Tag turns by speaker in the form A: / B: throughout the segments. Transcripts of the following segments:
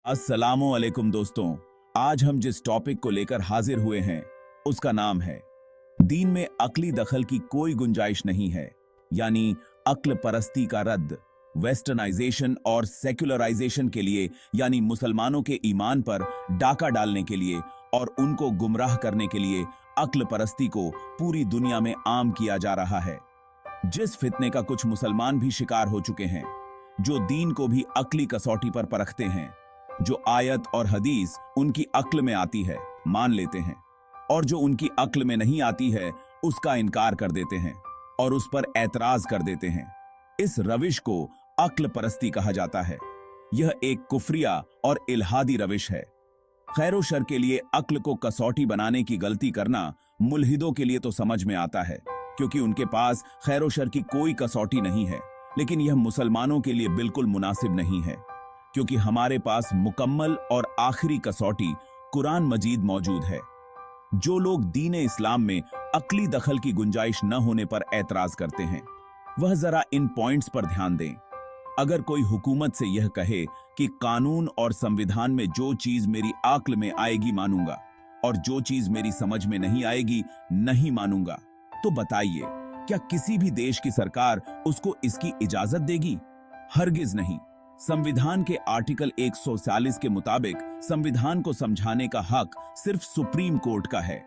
A: अस्सलामु अलैकुम दोस्तों। आज हम जिस टॉपिक को लेकर हाजिर हुए हैं उसका नाम है दीन में अक्ली दखल की कोई गुंजाइश नहीं है, यानी अक्ल परस्ती का रद्द। वेस्टर्नाइजेशन और सेक्युलराइजेशन के लिए, यानी मुसलमानों के ईमान पर डाका डालने के लिए और उनको गुमराह करने के लिए अक्ल परस्ती को पूरी दुनिया में आम किया जा रहा है। जिस फितने का कुछ मुसलमान भी शिकार हो चुके हैं, जो दीन को भी अक्ली कसौटी पर परखते हैं, जो आयत और हदीस उनकी अक्ल में आती है मान लेते हैं, और जो उनकी अक्ल में नहीं आती है उसका इनकार कर देते हैं और उस पर ऐतराज कर देते हैं। इस रविश को अक्ल परस्ती कहा जाता है। यह एक कुफरिया और इल्हादी रविश है। खैरो शर के लिए अक्ल को कसौटी बनाने की गलती करना मुल्हिदों के लिए तो समझ में आता है, क्योंकि उनके पास खैरो शर की कोई कसौटी नहीं है। लेकिन यह मुसलमानों के लिए बिल्कुल मुनासिब नहीं है, क्योंकि हमारे पास मुकम्मल और आखिरी कसौटी कुरान मजीद मौजूद है। जो लोग दीन इस्लाम में अक्ली दखल की गुंजाइश न होने पर ऐतराज करते हैं, वह जरा इन पॉइंट्स पर ध्यान दें। अगर कोई हुकूमत से यह कहे कि कानून और संविधान में जो चीज मेरी अक्ल में आएगी मानूंगा और जो चीज मेरी समझ में नहीं आएगी नहीं मानूंगा, तो बताइए क्या किसी भी देश की सरकार उसको इसकी इजाजत देगी? हरगिज नहीं। संविधान के आर्टिकल 140 के मुताबिक संविधान को समझाने का हक सिर्फ सुप्रीम कोर्ट का है।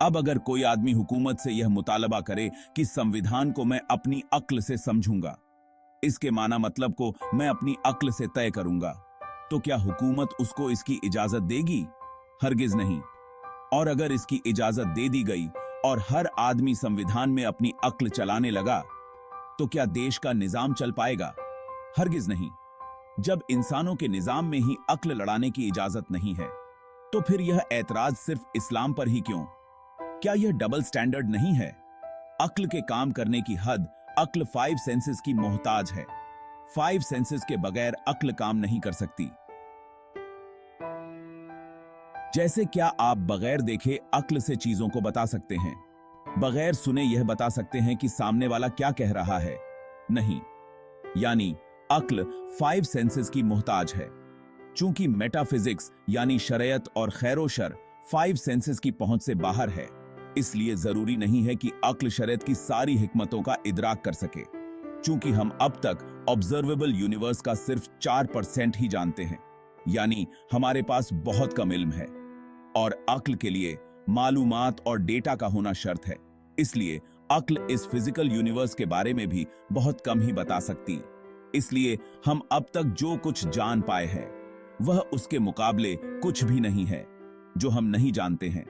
A: अब अगर कोई आदमी हुकूमत से यह मुतालबा करे कि संविधान को मैं अपनी अक्ल से समझूंगा, इसके माना मतलब को मैं अपनी अक्ल से तय करूंगा, तो क्या हुकूमत उसको इसकी इजाजत देगी? हरगिज नहीं। और अगर इसकी इजाजत दे दी गई और हर आदमी संविधान में अपनी अक्ल चलाने लगा, तो क्या देश का निजाम चल पाएगा? हरगिज नहीं। जब इंसानों के निजाम में ही अक्ल लड़ाने की इजाजत नहीं है, तो फिर यह ऐतराज सिर्फ इस्लाम पर ही क्यों? क्या यह डबल स्टैंडर्ड नहीं है? अक्ल के काम करने की हद अक्ल 5 सेंसेस की मोहताज है। 5 सेंसेस के बगैर अक्ल काम नहीं कर सकती। जैसे क्या आप बगैर देखे अक्ल से चीजों को बता सकते हैं? बगैर सुने यह बता सकते हैं कि सामने वाला क्या कह रहा है? नहीं। यानी अक्ल 5 सेंसेस की मोहताज है। चूंकि मेटाफिजिक्स यानी शरीयत और खैरो शर 5 सेंसेस की पहुंच से बाहर है, इसलिए जरूरी नहीं है कि अक्ल शरीयत की सारी हिकमतों का इदराक कर सके। चूंकि हम अब तक ऑब्जर्वेबल यूनिवर्स का सिर्फ 4% ही जानते हैं, यानी हमारे पास बहुत कम इल्म है, और अक्ल के लिए मालूमात और डेटा का होना शर्त है। इसलिए अक्ल इस फिजिकल यूनिवर्स के बारे में भी बहुत कम ही बता सकती। इसलिए हम अब तक जो कुछ जान पाए हैं, वह उसके मुकाबले कुछ भी नहीं है जो हम नहीं जानते हैं।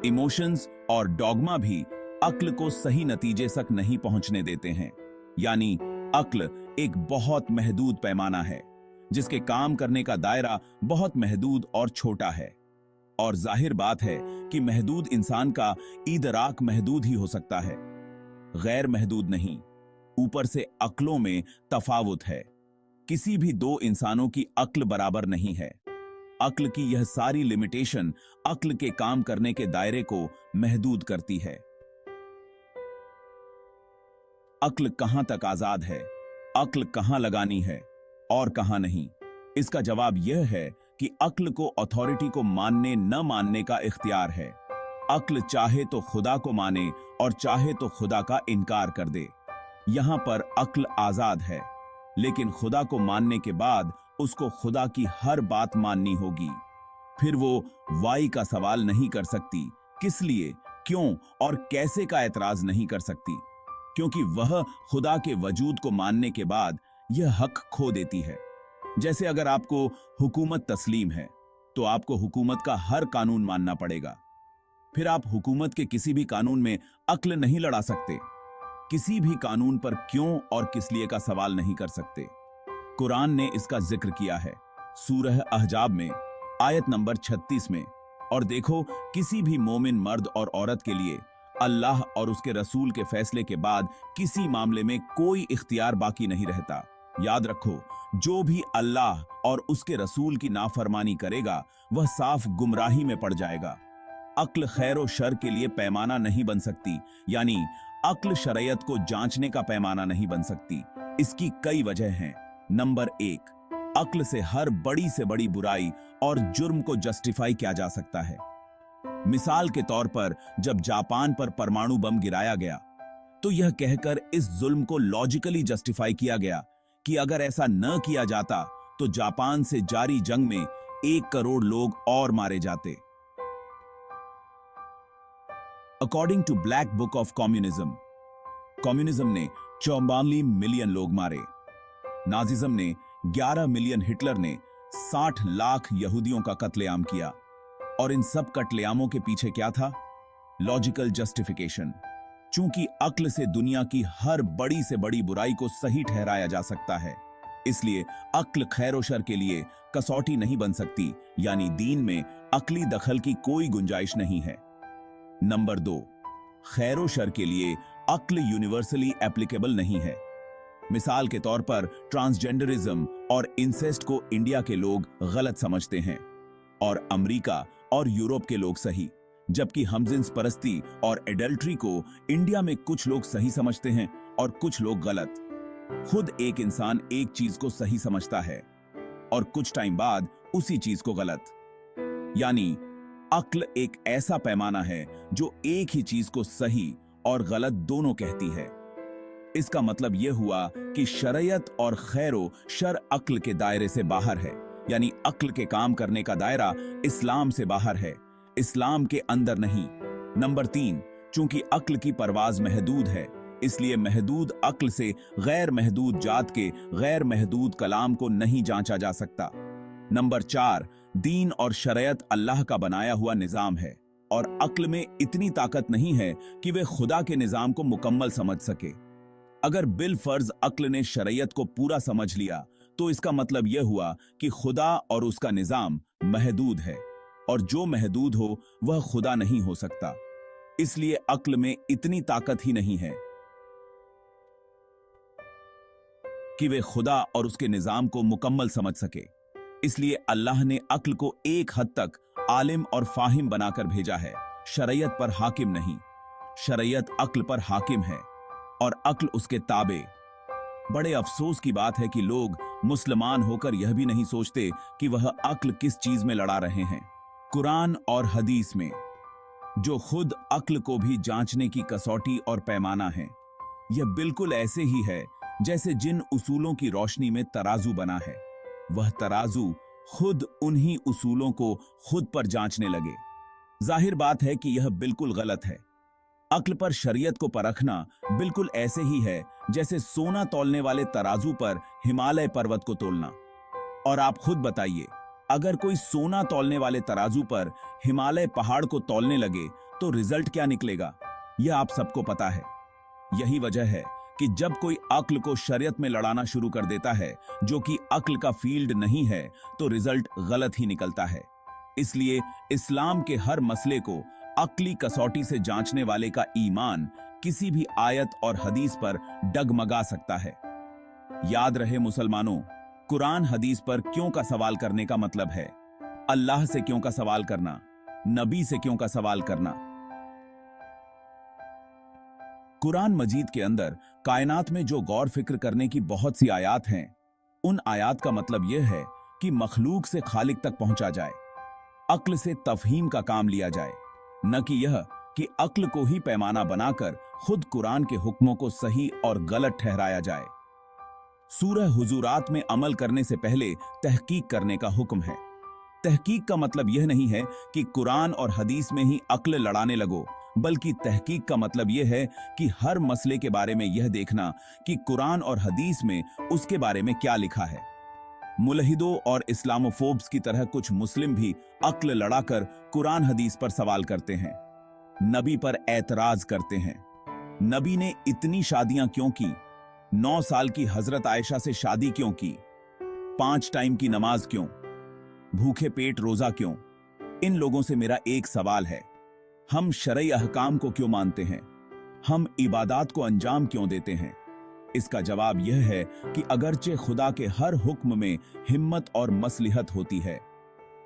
A: इमोशंस और डॉगमा भी अक्ल को सही नतीजे तक नहीं पहुंचने देते हैं। यानी अक्ल एक बहुत महदूद पैमाना है, जिसके काम करने का दायरा बहुत महदूद और छोटा है। और जाहिर बात है कि महदूद इंसान का इदराक महदूद ही हो सकता है, गैर महदूद नहीं। ऊपर से अक्लों में तफावुत है। किसी भी दो इंसानों की अक्ल बराबर नहीं है। अक्ल की यह सारी लिमिटेशन अक्ल के काम करने के दायरे को महदूद करती है। अक्ल कहां तक आजाद है, अक्ल कहां लगानी है और कहां नहीं? इसका जवाब यह है कि अक्ल को अथॉरिटी को मानने न मानने का इख्तियार है। अक्ल चाहे तो खुदा को माने और चाहे तो खुदा का इनकार कर दे। यहां पर अक्ल आजाद है, लेकिन खुदा को मानने के बाद उसको खुदा की हर बात माननी होगी। फिर वो वाई का सवाल नहीं कर सकती, किस लिए, क्यों और कैसे का एतराज नहीं कर सकती, क्योंकि वह खुदा के वजूद को मानने के बाद यह हक खो देती है। जैसे अगर आपको हुकूमत तस्लीम है, तो आपको हुकूमत का हर कानून मानना पड़ेगा। फिर आप हुकूमत के किसी भी कानून में अक्ल नहीं लड़ा सकते। किसी भी कानून पर क्यों और किस लिए का सवाल नहीं कर सकते। कुरान ने इसका जिक्र किया है सूरह अहजाब में आयत नंबर 36 में। और देखो, किसी भी मोमिन मर्द और औरत के लिए अल्लाह और उसके रसूल के फैसले के बाद किसी मामले में कोई इख्तियार बाकी नहीं रहता। याद रखो, जो भी अल्लाह और उसके रसूल की नाफरमानी करेगा वह साफ गुमराही में पड़ जाएगा। अक्ल खैर शर के लिए पैमाना नहीं बन सकती, यानी अक्ल शरीयत को जांचने का पैमाना नहीं बन सकती। इसकी कई वजह हैं। नंबर 1, अक्ल से हर बड़ी से बड़ी बुराई और जुर्म को जस्टिफाई किया जा सकता है। मिसाल के तौर पर जब जापान पर परमाणु बम गिराया गया तो यह कहकर इस जुल्म को लॉजिकली जस्टिफाई किया गया कि अगर ऐसा न किया जाता तो जापान से जारी जंग में 1 करोड़ लोग और मारे जाते। According to black book of communism ने 44 मिलियन लोग मारे, नाजिज्म ने 11 मिलियन, हिटलर ने 60 लाख यहूदियों का कत्लेआम किया। और इन सब कत्लेआमों के पीछे क्या था? Logical justification. चूंकि अक्ल से दुनिया की हर बड़ी से बड़ी बुराई को सही ठहराया जा सकता है, इसलिए अक्ल खैर और शर के लिए कसौटी नहीं बन सकती, यानी दीन में अक्ली दखल की कोई गुंजाइश नहीं है। नंबर 2, खैर और शर के लिए अक्ल यूनिवर्सली एप्लीकेबल नहीं है। मिसाल के तौर पर ट्रांसजेंडरिज्म और इंसेस्ट को इंडिया के लोग गलत समझते हैं और अमेरिका और यूरोप के लोग सही, जबकि हमजिन्स परस्ती और एडल्ट्री को इंडिया में कुछ लोग सही समझते हैं और कुछ लोग गलत। खुद एक इंसान एक चीज को सही समझता है और कुछ टाइम बाद उसी चीज को गलत। यानी अक्ल एक ऐसा पैमाना है जो एक ही चीज को सही और गलत दोनों कहती है। इसका मतलब यह हुआ कि शरीयत और खैरो शर अक्ल के दायरे से बाहर है, यानी अक्ल के काम करने का दायरा इस्लाम से बाहर है, इस्लाम के अंदर नहीं। नंबर 3, चूंकि अक्ल की परवाज महदूद है, इसलिए महदूद अक्ल से गैर महदूद जात के गैर महदूद कलाम को नहीं जांचा जा सकता। नंबर 4, दीन और शरीयत अल्लाह का बनाया हुआ निजाम है और अक्ल में इतनी ताकत नहीं है कि वे खुदा के निजाम को मुकम्मल समझ सके। अगर बिल फर्ज अक्ल ने शरीयत को पूरा समझ लिया तो इसका मतलब यह हुआ कि खुदा और उसका निजाम महदूद है और जो महदूद हो वह खुदा नहीं हो सकता। इसलिए अक्ल में इतनी ताकत ही नहीं है कि वे खुदा और उसके निजाम को मुकम्मल समझ सके। इसलिए अल्लाह ने अक्ल को एक हद तक आलिम और फाहिम बनाकर भेजा है, शरीयत पर हाकिम नहीं। शरीयत अक्ल पर हाकिम है और अक्ल उसके ताबे। बड़े अफसोस की बात है कि लोग मुसलमान होकर यह भी नहीं सोचते कि वह अक्ल किस चीज में लड़ा रहे हैं। कुरान और हदीस में, जो खुद अक्ल को भी जांचने की कसौटी और पैमाना है, यह बिल्कुल ऐसे ही है जैसे जिन उसूलों की रोशनी में तराजू बना है। वह तराजू खुद उन्हीं उसूलों को खुद पर जांचने लगे। जाहिर बात है कि यह बिल्कुल गलत है। अक्ल पर शरीयत को परखना बिल्कुल ऐसे ही है जैसे सोना तौलने वाले तराजू पर हिमालय पर्वत को तोलना। और आप खुद बताइए, अगर कोई सोना तौलने वाले तराजू पर हिमालय पहाड़ को तौलने लगे तो रिजल्ट क्या निकलेगा, यह आप सबको पता है। यही वजह है कि जब कोई अक्ल को शरीयत में लड़ाना शुरू कर देता है, जो कि अक्ल का फील्ड नहीं है, तो रिजल्ट गलत ही निकलता है। इसलिए इस्लाम के हर मसले को अक्ली कसौटी से जांचने वाले का ईमान किसी भी आयत और हदीस पर डगमगा सकता है। याद रहे मुसलमानों, कुरान हदीस पर क्यों का सवाल करने का मतलब है अल्लाह से क्यों का सवाल करना, नबी से क्यों का सवाल करना। कुरान मजीद के अंदर कायनात में जो गौर फिक्र करने की बहुत सी आयात हैं, उन आयात का मतलब यह है कि मखलूक से खालिक तक पहुंचा जाए, अक्ल से तफहीम का काम लिया जाए, न कि यह कि अक्ल को ही पैमाना बनाकर खुद कुरान के हुक्मों को सही और गलत ठहराया जाए। सूरह हुजूरात में अमल करने से पहले तहकीक करने का हुक्म है। तहकीक का मतलब यह नहीं है कि कुरान और हदीस में ही अक्ल लड़ाने लगो, बल्कि तहकीक का मतलब यह है कि हर मसले के बारे में यह देखना कि कुरान और हदीस में उसके बारे में क्या लिखा है। मुलहिदों और इस्लामोफोब्स की तरह कुछ मुस्लिम भी अक्ल लड़ाकर कुरान हदीस पर सवाल करते हैं, नबी पर एतराज करते हैं। नबी ने इतनी शादियां क्यों की? 9 साल की हजरत आयशा से शादी क्यों की? 5 टाइम की नमाज क्यों? भूखे पेट रोजा क्यों? इन लोगों से मेरा एक सवाल है, हम शरई अहकाम को क्यों मानते हैं? हम इबादात को अंजाम क्यों देते हैं? इसका जवाब यह है कि अगरचे खुदा के हर हुक्म में हिम्मत और मसलिहत होती है,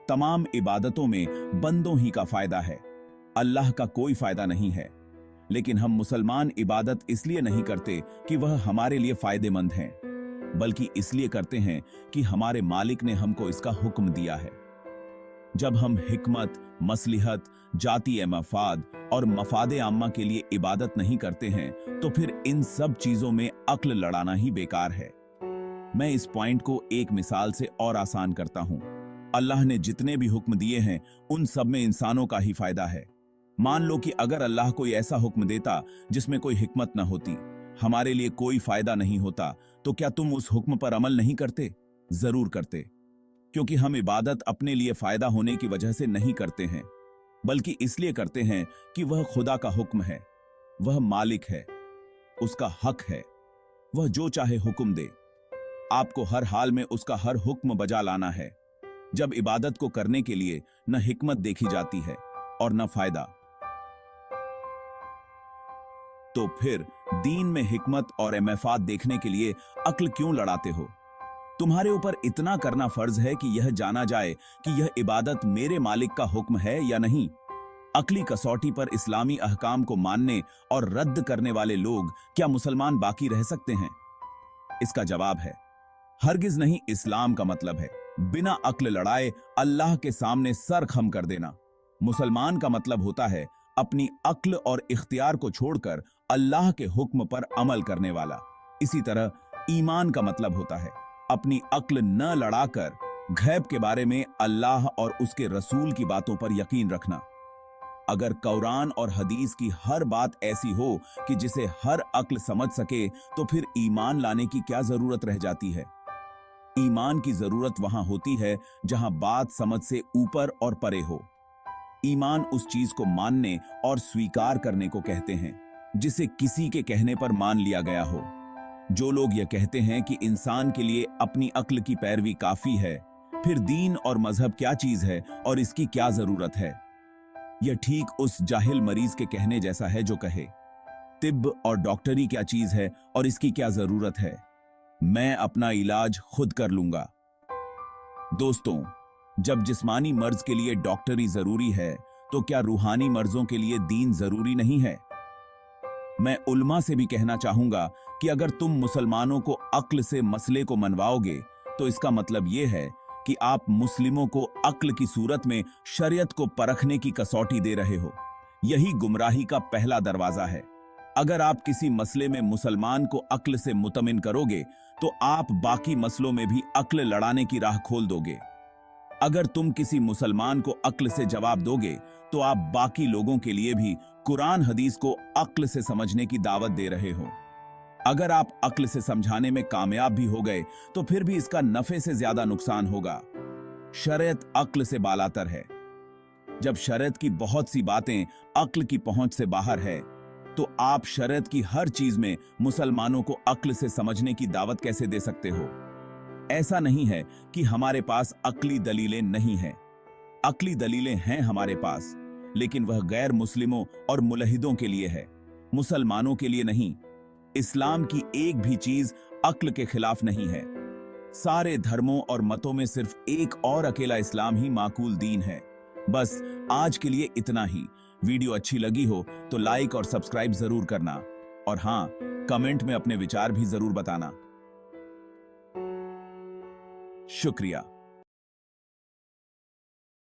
A: तमाम इबादतों में बंदों ही का फायदा है, अल्लाह का कोई फायदा नहीं है। लेकिन हम मुसलमान इबादत इसलिए नहीं करते कि वह हमारे लिए फायदेमंद हैं। बल्कि इसलिए करते हैं कि हमारे मालिक ने हमको इसका हुक्म दिया है। जब हम हिकमत, मसलिहत, जाती मफाद और मफादे आम्मा के लिए इबादत नहीं करते हैं तो फिर इन सब चीजों में अक्ल लड़ाना ही बेकार है। मैं इस पॉइंट को एक मिसाल से और आसान करता हूं। अल्लाह ने जितने भी हुक्म दिए हैं उन सब में इंसानों का ही फायदा है। मान लो कि अगर अल्लाह कोई ऐसा हुक्म देता जिसमें कोई हिकमत न होती, हमारे लिए कोई फायदा नहीं होता, तो क्या तुम उस हुक्म पर अमल नहीं करते? जरूर करते, क्योंकि हम इबादत अपने लिए फायदा होने की वजह से नहीं करते हैं, बल्कि इसलिए करते हैं कि वह खुदा का हुक्म है, वह मालिक है, उसका हक है, वह जो चाहे हुक्म दे। आपको हर हाल में उसका हर हुक्म बजा लाना है। जब इबादत को करने के लिए न हिकमत देखी जाती है और न फायदा, तो फिर दीन में हिकमत और मफाद देखने के लिए अक्ल क्यों लड़ाते हो? तुम्हारे ऊपर इतना करना फर्ज है कि यह जाना जाए कि यह इबादत मेरे मालिक का हुक्म है या नहीं। अक्ली कसौटी पर इस्लामी अहकाम को मानने और रद्द करने वाले लोग क्या मुसलमान बाकी रह सकते हैं? इसका जवाब है हरगिज नहीं। इस्लाम का मतलब है बिना अक्ल लड़ाए अल्लाह के सामने सर खम कर देना। मुसलमान का मतलब होता है अपनी अक्ल और इख्तियार को छोड़कर अल्लाह के हुक्म पर अमल करने वाला। इसी तरह ईमान का मतलब होता है अपनी अक्ल न लड़ाकर गैब के बारे में अल्लाह और उसके रसूल की बातों पर यकीन रखना। अगर कुरान और हदीस की हर बात ऐसी हो कि जिसे हर अक्ल समझ सके, तो फिर ईमान लाने की क्या जरूरत रह जाती है? ईमान की जरूरत वहां होती है जहां बात समझ से ऊपर और परे हो। ईमान उस चीज को मानने और स्वीकार करने को कहते हैं जिसे किसी के कहने पर मान लिया गया हो। जो लोग यह कहते हैं कि इंसान के लिए अपनी अक्ल की पैरवी काफी है, फिर दीन और मजहब क्या चीज है और इसकी क्या जरूरत है? यह ठीक उस जाहिल मरीज के कहने जैसा है जो कहे तिब्ब और डॉक्टरी क्या चीज है और इसकी क्या जरूरत है, मैं अपना इलाज खुद कर लूंगा। दोस्तों, जब जिस्मानी मर्ज के लिए डॉक्टरी जरूरी है, तो क्या रूहानी मर्जों के लिए दीन जरूरी नहीं है? मैं उल्मा से भी कहना चाहूंगा कि अगर तुम मुसलमानों को अक्ल से मसले को मनवाओगे, तो इसका मतलब यह है कि आप मुस्लिमों को अक्ल की सूरत में शरीयत को परखने की कसौटी दे रहे हो। यही गुमराही का पहला दरवाजा है। अगर आप किसी मसले में मुसलमान को अक्ल से मुतमिन करोगे, तो आप बाकी मसलों में भी अक्ल लड़ाने की राह खोल दोगे। अगर तुम किसी मुसलमान को अक्ल से जवाब दोगे, तो आप बाकी लोगों के लिए भी कुरान हदीस को अक्ल से समझने की दावत दे रहे हो। अगर आप अक्ल से समझाने में कामयाब भी हो गए, तो फिर भी इसका नफे से ज्यादा नुकसान होगा। शरीयत अक्ल से बालातर है। जब शरीयत की बहुत सी बातें अक्ल की पहुंच से बाहर है, तो आप शरीयत की हर चीज में मुसलमानों को अक्ल से समझने की दावत कैसे दे सकते हो? ऐसा नहीं है कि हमारे पास अक्ली दलीलें नहीं हैं। अक्ली दलीलें हैं हमारे पास, लेकिन वह गैर मुस्लिमों और मुलहिदों के लिए है, मुसलमानों के लिए नहीं। इस्लाम की एक भी चीज अक्ल के खिलाफ नहीं है। सारे धर्मों और मतों में सिर्फ एक और अकेला इस्लाम ही माकूल दीन है। बस आज के लिए इतना ही। वीडियो अच्छी लगी हो तो लाइक और सब्सक्राइब जरूर करना, और हां, कमेंट में अपने विचार भी जरूर बताना। शुक्रिया।